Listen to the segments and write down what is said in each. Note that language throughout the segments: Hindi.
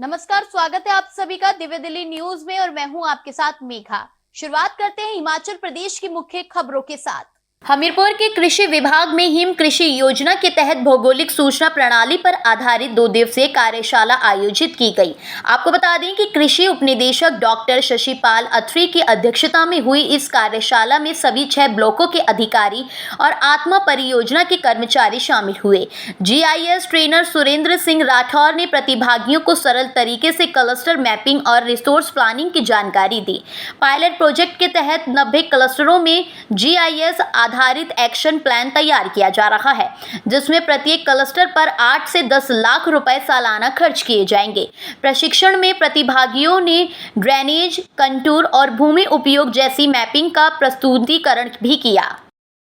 नमस्कार, स्वागत है आप सभी का दिव्य दिल्ली न्यूज में और मैं हूं आपके साथ मेघा। शुरुआत करते हैं हिमाचल प्रदेश की मुख्य खबरों के साथ। हमीरपुर के कृषि विभाग में हिम कृषि योजना के तहत भौगोलिक सूचना प्रणाली पर आधारित 2 दिवसीय कार्यशाला आयोजित की गई। आपको बता दें कि कृषि उपनिदेशक डॉक्टर शशिपाल अत्री की अध्यक्षता में हुई इस कार्यशाला में सभी 6 ब्लॉकों के अधिकारी और आत्मा परियोजना के कर्मचारी शामिल हुए। GIS ट्रेनर सुरेंद्र सिंह राठौर ने प्रतिभागियों को सरल तरीके से क्लस्टर मैपिंग और रिसोर्स प्लानिंग की जानकारी दी। पायलट प्रोजेक्ट के तहत 90 क्लस्टरों में GIS आधारित एक्शन प्लान तैयार किया जा रहा है, जिसमें प्रत्येक क्लस्टर पर 8 से 10 लाख रुपए सालाना खर्च किए जाएंगे। प्रशिक्षण में प्रतिभागियों ने ड्रेनेज, कंटूर और भूमि उपयोग जैसी मैपिंग का प्रस्तुतिकरण भी किया।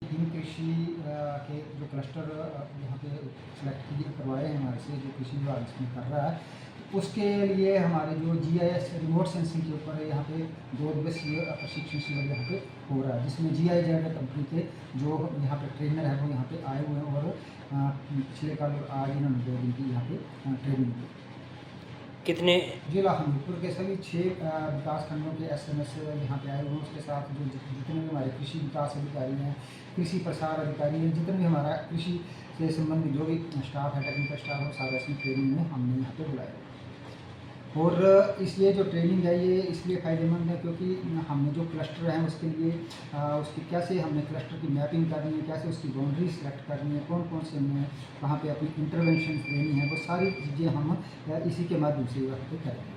कृषि के जो क्लस्टर यहाँ पे सिलेक्ट करवाए हैं हमारे से, जो कृषि विभाग इसमें कर रहा है, उसके लिए हमारे जो GIS रिमोट सेंसिंग के ऊपर यहाँ पे 2 दिवसीय प्रशिक्षण शिविर यहाँ पे हो रहा है, जिसमें GIZ कंपनी के जो यहाँ पे ट्रेनर है वो यहाँ पे आए हुए हैं और पिछले कल आज इन्होंने 2 दिन की यहाँ पे ट्रेनिंग दी। कितने जिला हमीरपुर के सभी 6 विकास खंडों के SMS यहाँ पे आए हुए हैं। उसके साथ जो जितने भी हमारे कृषि विकास अधिकारी हैं, कृषि प्रसार अधिकारी हैं, जितने भी हमारा कृषि से संबंधित जो भी स्टाफ है, टेक्निकल स्टाफ है, सारा इसमें ट्रेनिंग में हमने यहाँ पे बुलाया। और इसलिए जो ट्रेनिंग है ये इसलिए फ़ायदेमंद है क्योंकि हमने जो क्लस्टर हैं उसके लिए उसकी कैसे हमने क्लस्टर की मैपिंग करनी है, कैसे उसकी बाउंड्री सेलेक्ट करनी है, कौन कौन से हमें कहाँ पे अपनी इंटरवेंशन देनी है, वो सारी चीज़ें हम इसी के माध्यम से यहाँ पे करेंगे।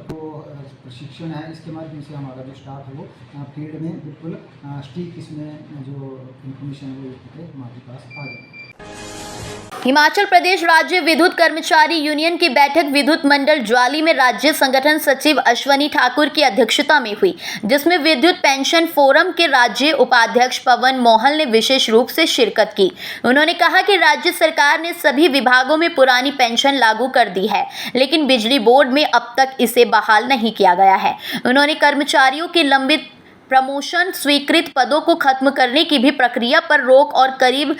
तो प्रशिक्षण है, इसके माध्यम से हमारा जो स्टाफ है वो फील्ड में बिल्कुल स्टिक इसमें जो इन्फॉर्मेशन है वो हमारे पास आ जाए। हिमाचल प्रदेश राज्य विद्युत कर्मचारी यूनियन की बैठक विद्युत मंडल ज्वाली में राज्य संगठन सचिव अश्वनी ठाकुर की अध्यक्षता में हुई, जिसमें विद्युत पेंशन फोरम के राज्य उपाध्यक्ष पवन मोहन ने विशेष रूप से शिरकत की। उन्होंने कहा कि राज्य सरकार ने सभी विभागों में पुरानी पेंशन लागू कर दी है, लेकिन बिजली बोर्ड में अब तक इसे बहाल नहीं किया गया है। उन्होंने कर्मचारियों की लंबित प्रमोशन स्वीकृत पदों को खत्म करने की भी प्रक्रिया पर रोक और करीब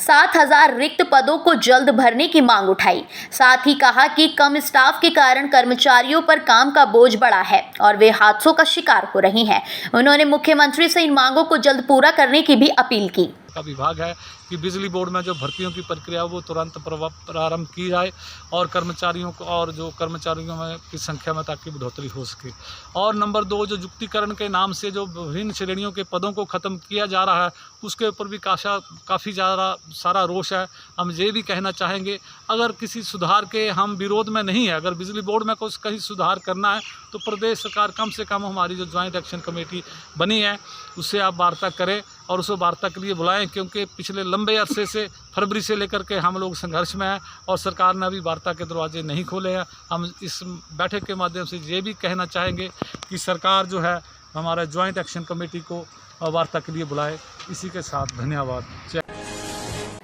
7,000 रिक्त पदों को जल्द भरने की मांग उठाई। साथ ही कहा कि कम स्टाफ के कारण कर्मचारियों पर काम का बोझ बढ़ा है और वे हादसों का शिकार हो रही हैं। उन्होंने मुख्यमंत्री से इन मांगों को जल्द पूरा करने की भी अपील की। का विभाग है कि बिजली बोर्ड में जो भर्तियों की प्रक्रिया वो तुरंत प्रारंभ की जाए और कर्मचारियों को और जो कर्मचारियों में की संख्या में ताकि बढ़ोतरी हो सके। और नंबर 2, जो युक्तिकरण के नाम से जो विभिन्न श्रेणियों के पदों को ख़त्म किया जा रहा है उसके ऊपर भी काफ़ी ज़्यादा सारा रोष है। हम ये भी कहना चाहेंगे, अगर किसी सुधार के हम विरोध में नहीं है, अगर बिजली बोर्ड में कुछ कहीं सुधार करना है तो प्रदेश सरकार कम से कम हमारी जो ज्वाइंट एक्शन कमेटी बनी है उससे आप वार्ता करें और उस वार्ता के लिए बुलाएं, क्योंकि पिछले लंबे अरसे से फरवरी से लेकर के हम लोग संघर्ष में हैं और सरकार ने अभी वार्ता के दरवाजे नहीं खोले हैं। हम इस बैठक के माध्यम से ये भी कहना चाहेंगे कि सरकार जो है हमारा ज्वाइंट एक्शन कमेटी को वार्ता के लिए बुलाए। इसी के साथ धन्यवाद।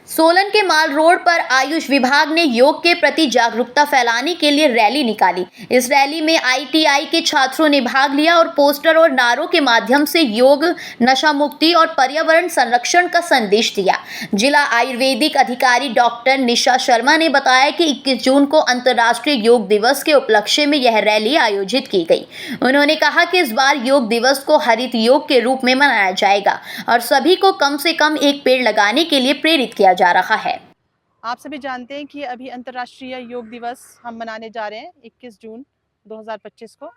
सोलन के माल रोड पर आयुष विभाग ने योग के प्रति जागरूकता फैलाने के लिए रैली निकाली। इस रैली में ITI के छात्रों ने भाग लिया और पोस्टर और नारों के माध्यम से योग, नशा मुक्ति और पर्यावरण संरक्षण का संदेश दिया। जिला आयुर्वेदिक अधिकारी डॉक्टर निशा शर्मा ने बताया कि 21 जून को अंतर्राष्ट्रीय योग दिवस के उपलक्ष्य में यह रैली आयोजित की गई। उन्होंने कहा कि इस बार योग दिवस को हरित योग के रूप में मनाया जाएगा और सभी को कम से कम एक पेड़ लगाने के लिए प्रेरित किया जा रहा है। आप सभी जानते हैं कि अभी अंतर्राष्ट्रीय योग दिवस हम मनाने जा रहे हैं 21 जून 2025 को।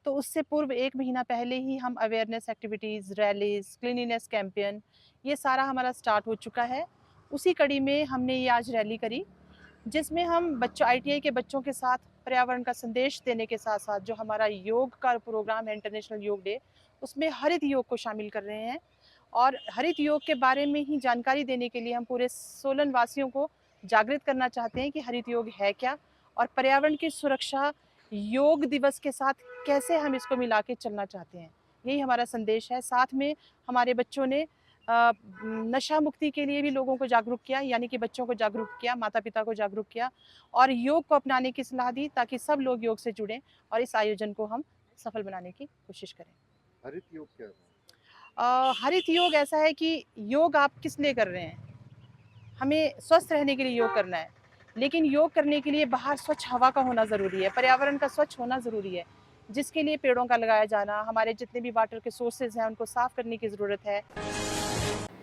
तो उससे पूर्व 1 महीना पहले ही हम awareness activities, rallies, cleanliness campaign, ये सारा हमारा स्टार्ट हो चुका है। उसी कड़ी में हमने ये आज रैली करी, जिसमें हम ITI के बच्चों के साथ पर्यावरण का संदेश देने के साथ साथ जो हमारा योग का प्रोग्राम है, इंटरनेशनल योग डे, उसमें हरित योग को शामिल कर रहे हैं। और हरित योग के बारे में ही जानकारी देने के लिए हम पूरे सोलन वासियों को जागृत करना चाहते हैं कि हरित योग है क्या और पर्यावरण की सुरक्षा योग दिवस के साथ कैसे हम इसको मिला के चलना चाहते हैं। यही हमारा संदेश है। साथ में हमारे बच्चों ने नशा मुक्ति के लिए भी लोगों को जागरूक किया, यानी कि बच्चों को जागरूक किया, माता पिता को जागरूक किया और योग को अपनाने की सलाह दी ताकि सब लोग योग से जुड़ें और इस आयोजन को हम सफल बनाने की कोशिश करें। हरित योग क्या है? हरित योग ऐसा है कि योग आप किस लिए कर रहे हैं? हमें स्वस्थ रहने के लिए योग करना है, लेकिन योग करने के लिए बाहर स्वच्छ हवा का होना ज़रूरी है, पर्यावरण का स्वच्छ होना ज़रूरी है, जिसके लिए पेड़ों का लगाया जाना, हमारे जितने भी वाटर के सोर्सेज हैं उनको साफ़ करने की ज़रूरत है।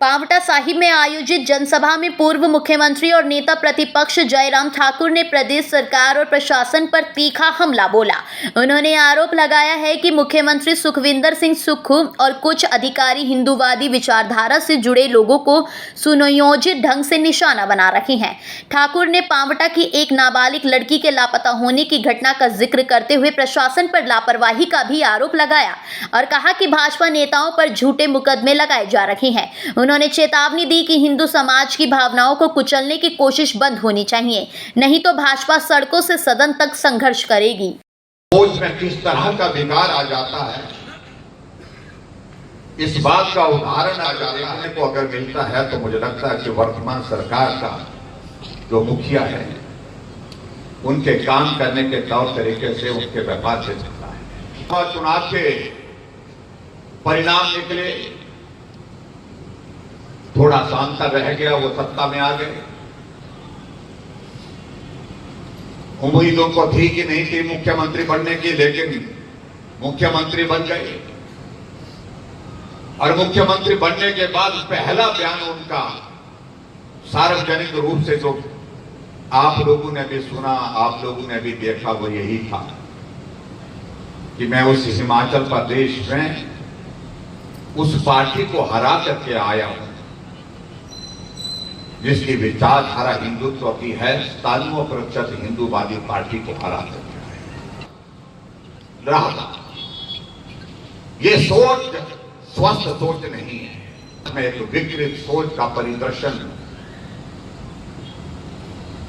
पांवटा साहिब में आयोजित जनसभा में पूर्व मुख्यमंत्री और नेता प्रतिपक्ष जयराम ठाकुर ने प्रदेश सरकार और प्रशासन पर तीखा हमला बोला। उन्होंने आरोप लगाया है कि मुख्यमंत्री सुखविंदर सिंह सुक्खू और कुछ अधिकारी हिंदूवादी विचारधारा से जुड़े लोगों को सुनियोजित ढंग से निशाना बना रहे हैं। ठाकुर ने पांवटा की एक नाबालिग लड़की के लापता होने की घटना का जिक्र करते हुए प्रशासन पर लापरवाही का भी आरोप लगाया और कहा कि भाजपा नेताओं पर झूठे मुकदमे लगाए जा रहे हैं। उन्होंने चेतावनी दी कि हिंदू समाज की भावनाओं को कुचलने की कोशिश बंद होनी चाहिए, नहीं तो भाजपा सड़कों से सदन तक संघर्ष करेगी। सोच में किस तरह का विकार आ जाता है, इस बात का उदाहरण आ जाता है को अगर मिलता है तो मुझे लगता है कि वर्तमान सरकार का जो मुखिया है उनके काम करने के तौर तरीके से उनके व्यापार से चलता है। और चुनाव के परिणाम निकले, थोड़ा सा अंतर रह गया, वो सत्ता में आ गए। उम्मीदों को थी कि नहीं थी मुख्यमंत्री बनने की, लेकिन मुख्यमंत्री बन गए और मुख्यमंत्री बनने के बाद पहला बयान उनका सार्वजनिक रूप से जो आप लोगों ने भी सुना, आप लोगों ने भी देखा, वो यही था कि मैं उस हिमाचल प्रदेश में उस पार्टी को हरा करके आया हूं जिसकी विचारधारा हिंदुत्व की है। 97% हिंदूवादी पार्टी को हरा करके रहा था। ये सोच स्वस्थ सोच नहीं है, इसमें एक विकृत सोच का परिदर्शन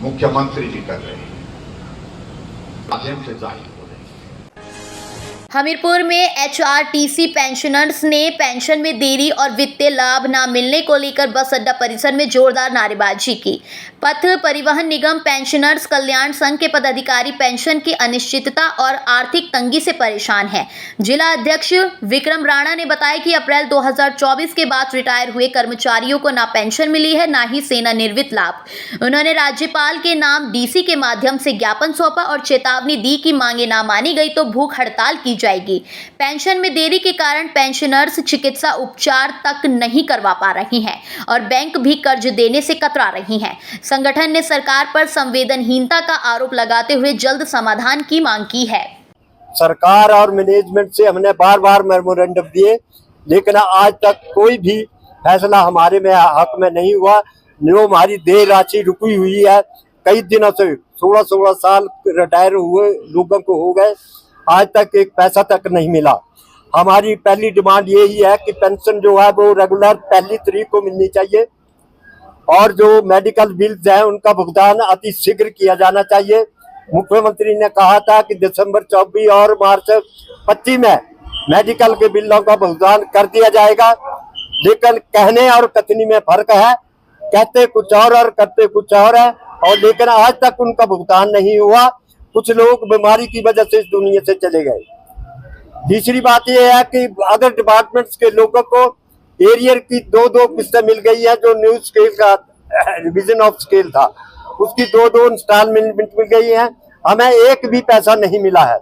मुख्यमंत्री जी कर रहे हैं, माध्यम से जाहिर हो रहे हैं। हमीरपुर में HRTC पेंशनर्स ने पेंशन में देरी और वित्तीय लाभ न मिलने को लेकर बस अड्डा परिसर में जोरदार नारेबाजी की। पथ परिवहन निगम पेंशनर्स कल्याण संघ के पदाधिकारी पेंशन की अनिश्चितता और आर्थिक तंगी से परेशान हैं। जिला अध्यक्ष विक्रम राणा ने बताया कि अप्रैल 2024 के बाद रिटायर हुए कर्मचारियों को ना पेंशन मिली है, ना ही सेवानिवृत्त लाभ। उन्होंने राज्यपाल के नाम DC के माध्यम से ज्ञापन सौंपा और चेतावनी दी कि मांगे ना मानी गई तो भूख हड़ताल की जाएगी। पेंशन में देरी के कारण पेंशनर्स चिकित्सा उपचार तक नहीं करवा पा रही हैं और बैंक भी कर्ज देने से कतरा रही हैं। संगठन ने सरकार पर संवेदनहीनता का आरोप लगाते हुए जल्द समाधान की मांग की है। सरकार और मैनेजमेंट से हमने बार बार मेमोरेंडम दिए, लेकिन आज तक कोई भी फैसला हमारे में हक में नहीं हुआ। जो हमारी देय राशि रुकी हुई है, कई दिनों से 16 साल रिटायर हुए लोगों को हो गए, आज तक एक पैसा तक नहीं मिला। हमारी पहली डिमांड यही है कि पेंशन जो है वो रेगुलर पहली तारीख को मिलनी चाहिए और जो मेडिकल बिल्स हैं उनका भुगतान अति शीघ्र किया जाना चाहिए। मुख्यमंत्री ने कहा था कि दिसंबर 24 और मार्च 25 में मेडिकल के बिलों का भुगतान कर दिया जाएगा, लेकिन कहने और कथनी में फर्क है। कहते कुछ और करते कुछ और है, और लेकिन आज तक उनका भुगतान नहीं हुआ। कुछ लोग बीमारी की वजह से इस दुनिया से चले गए। तीसरी बात यह है कि अदर डिपार्टमेंट्स के लोगों को एरियर की दो किस्तें मिल गई है। जो न्यू स्केल का रिवीजन ऑफ स्केल था उसकी दो इंस्टॉलमेंट मिल गई है, हमें एक भी पैसा नहीं मिला है।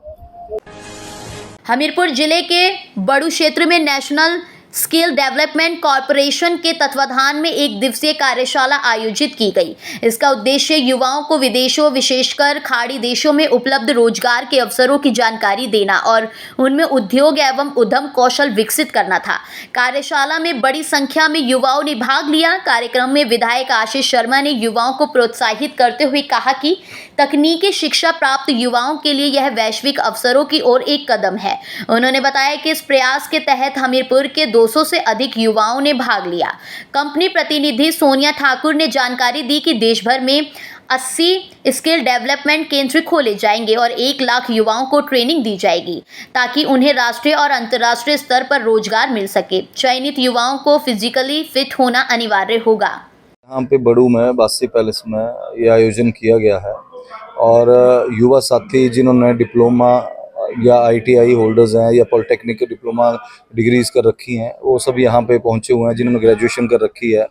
हमीरपुर जिले के बड़ू क्षेत्र में नेशनल स्किल डेवलपमेंट कॉरपोरेशन के तत्वाधान में एक दिवसीय कार्यशाला आयोजित की गई। इसका उद्देश्य युवाओं को विदेशों, विशेषकर खाड़ी देशों में उपलब्ध रोजगार के अवसरों की जानकारी देना और उनमें उद्योग एवं उद्यम कौशल विकसित करना था। कार्यशाला में बड़ी संख्या में युवाओं ने भाग लिया। कार्यक्रम में विधायक आशीष शर्मा ने युवाओं को प्रोत्साहित करते हुए कहा कि तकनीकी शिक्षा प्राप्त युवाओं के लिए यह वैश्विक अवसरों की ओर एक कदम है। उन्होंने बताया कि इस प्रयास के तहत हमीरपुर के 200 से अधिक युवाओं ने भाग लिया। कंपनी प्रतिनिधि सोनिया ठाकुर ने जानकारी दी कि देश भर में 80 स्किल डेवलपमेंट केंद्र खोले जाएंगे और 1 लाख युवाओं को ट्रेनिंग दी जाएगी ताकि उन्हें राष्ट्रीय और अंतर्राष्ट्रीय स्तर पर रोजगार मिल सके। चयनित युवाओं को फिजिकली फिट होना अनिवार्य होगा। यहाँ पे बड़ू में बासी पैलेस में ये आयोजन किया गया है और युवा साथी जिन्होंने डिप्लोमा या ITI होल्डर्स हैं या पॉलिटेक्निक डिप्लोमा डिग्रीज कर रखी हैं, वो सब यहाँ पे पहुँचे हुए हैं। जिन्होंने ग्रेजुएशन कर रखी है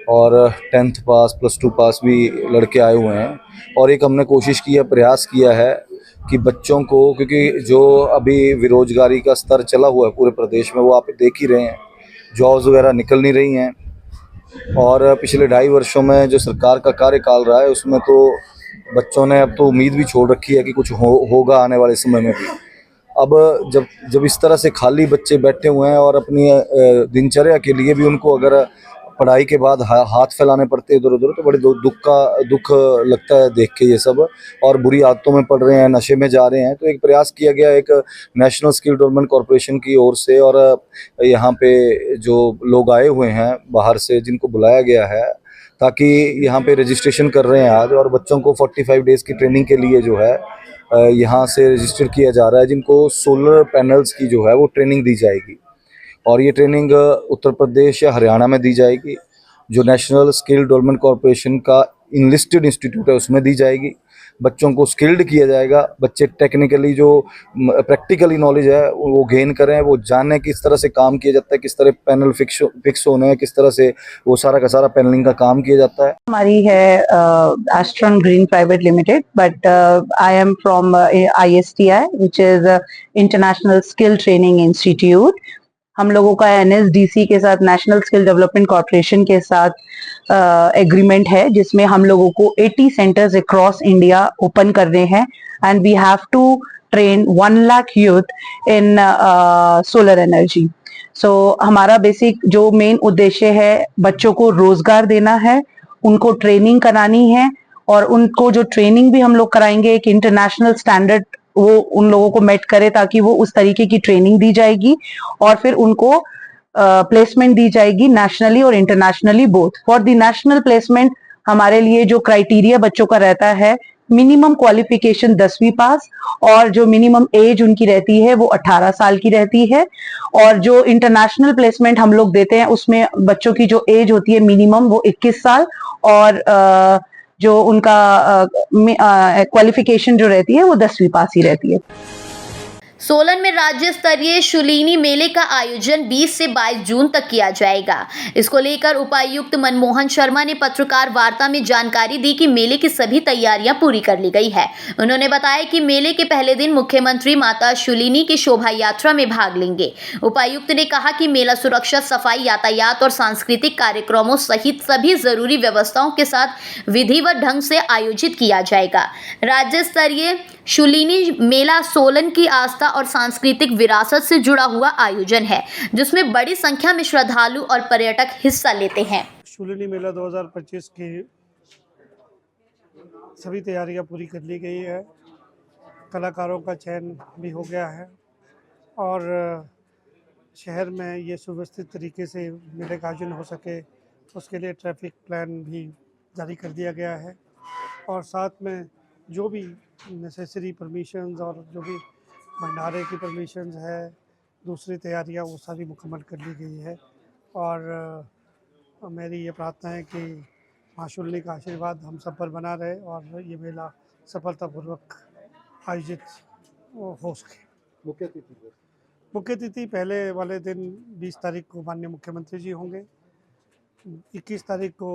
और 10th पास +2 पास भी लड़के आए हुए हैं। और एक हमने कोशिश की है, प्रयास किया है कि बच्चों को, क्योंकि जो अभी बेरोजगारी का स्तर चला हुआ है पूरे प्रदेश में, वो आप देख ही रहे हैं, जॉब्स वगैरह निकल नहीं रही हैं। और पिछले 2.5 वर्षों में जो सरकार का कार्यकाल रहा है उसमें तो बच्चों ने अब तो उम्मीद भी छोड़ रखी है कि कुछ होगा आने वाले समय में भी। अब जब इस तरह से खाली बच्चे बैठे हुए हैं और अपनी दिनचर्या के लिए भी उनको अगर पढ़ाई के बाद हाथ फैलाने पड़ते हैं इधर उधर, तो बड़े दुख लगता है देख के ये सब। और बुरी आदतों में पड़ रहे हैं, नशे में जा रहे हैं। तो एक प्रयास किया गया एक नेशनल स्किल डेवलपमेंट कॉरपोरेशन की ओर से, और यहाँ पे जो लोग आए हुए हैं बाहर से, जिनको बुलाया गया है, ताकि यहाँ पे रजिस्ट्रेशन कर रहे हैं आज, और बच्चों को 45 डेज़ की ट्रेनिंग के लिए जो है यहाँ से रजिस्टर किया जा रहा है, जिनको सोलर पैनल्स की जो है वो ट्रेनिंग दी जाएगी। और ये ट्रेनिंग उत्तर प्रदेश या हरियाणा में दी जाएगी। जो नेशनल स्किल डेवलपमेंट कॉरपोरेशन का इनलिस्टेड इंस्टीट्यूट है उसमें दी जाएगी। बच्चों को स्किल्ड किया जाएगा। बच्चे टेक्निकली जो प्रैक्टिकली नॉलेज है वो गेन करें, वो जाने किस तरह से काम किया जाता है, किस तरह पैनल फिक्स होने हैं, किस तरह से वो सारा का सारा पैनलिंग का काम किया जाता है। हमारी है एस्ट्रॉन green private limited, but I am from ISTI which is international skill training institute. हम लोगों का NSDC के साथ, नेशनल स्किल डेवलपमेंट कॉर्पोरेशन के साथ एग्रीमेंट है, जिसमें हम लोगों को 80 सेंटर्स अक्रॉस इंडिया ओपन करने हैं, and we have to train 1 lakh youth in solar energy. So हमारा बेसिक जो मेन उद्देश्य है, बच्चों को रोजगार देना है, उनको ट्रेनिंग करानी है, और उनको जो ट्रेनिंग भी हम लोग कराएंगे एक इंटरनेशनल स्टैंडर्ड वो उन लोगों को मेट करे, ताकि वो उस तरीके की ट्रेनिंग दी जाएगी, और फिर उनको प्लेसमेंट दी जाएगी नेशनली और internationally both. For the national placement हमारे लिए जो क्राइटेरिया बच्चों का रहता है, मिनिमम क्वालिफिकेशन 10वीं पास, और जो मिनिमम एज उनकी रहती है वो 18 साल की रहती है। और जो इंटरनेशनल प्लेसमेंट हम लोग देते हैं उसमें बच्चों की जो एज होती है मिनिमम वो 21 साल, और जो उनका क्वालिफिकेशन जो रहती है वो 10वीं पास ही रहती है। सोलन में राज्य स्तरीय शूलिनी मेले का आयोजन 20 से 22 जून तक किया जाएगा। इसको लेकर उपायुक्त मनमोहन शर्मा ने पत्रकार वार्ता में जानकारी दी कि मेले की सभी तैयारियां पूरी कर ली गई है। उन्होंने बताया कि मेले के पहले दिन मुख्यमंत्री माता शूलिनी की शोभा यात्रा में भाग लेंगे। उपायुक्त ने कहा कि मेला सुरक्षा, सफाई, यातायात और सांस्कृतिक कार्यक्रमों सहित सभी जरूरी व्यवस्थाओं के साथ विधिवत ढंग से आयोजित किया जाएगा। राज्य स्तरीय शूलिनी मेला सोलन की आस्था और सांस्कृतिक विरासत से जुड़ा हुआ आयोजन है, जिसमें बड़ी संख्या में श्रद्धालु और पर्यटक हिस्सा लेते हैं। शूलिनी मेला 2025 की सभी तैयारियां पूरी कर ली गई है। कलाकारों का चयन भी हो गया है, और शहर में ये सुव्यवस्थित तरीके से मेले का आयोजन हो सके उसके लिए ट्रैफिक प्लान भी जारी कर दिया गया है। और साथ में जो भी नेसेसरी परमिशंस और जो भी भंडारे की परमिशंस है, दूसरी तैयारियां वो सारी मुकम्मल कर ली गई है। और मेरी ये प्रार्थना है कि माँ शूलिनी का आशीर्वाद हम सब पर बना रहे और ये मेला सफलतापूर्वक आयोजित हो सके। मुख्य तिथि पहले वाले दिन 20 तारीख को माननीय मुख्यमंत्री जी होंगे। 21 तारीख को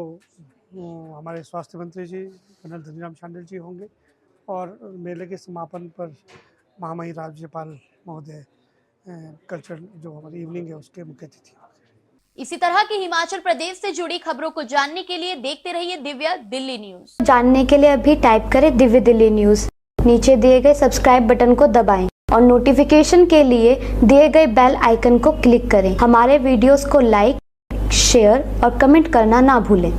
हमारे स्वास्थ्य मंत्री जी कर्नल धनीराम शांडिल जी होंगे, और मेले के समापन पर महामहिम राज्यपाल महोदय कल्चर जो हमारी इवनिंग है उसके मुख्य अतिथि। इसी तरह की हिमाचल प्रदेश से जुड़ी खबरों को जानने के लिए देखते रहिए दिव्य दिल्ली न्यूज। जानने के लिए अभी टाइप करें दिव्य दिल्ली न्यूज, नीचे दिए गए सब्सक्राइब बटन को दबाएं और नोटिफिकेशन के लिए दिए गए बेल आइकन को क्लिक करें। हमारे वीडियोस को लाइक, शेयर और कमेंट करना ना भूलें।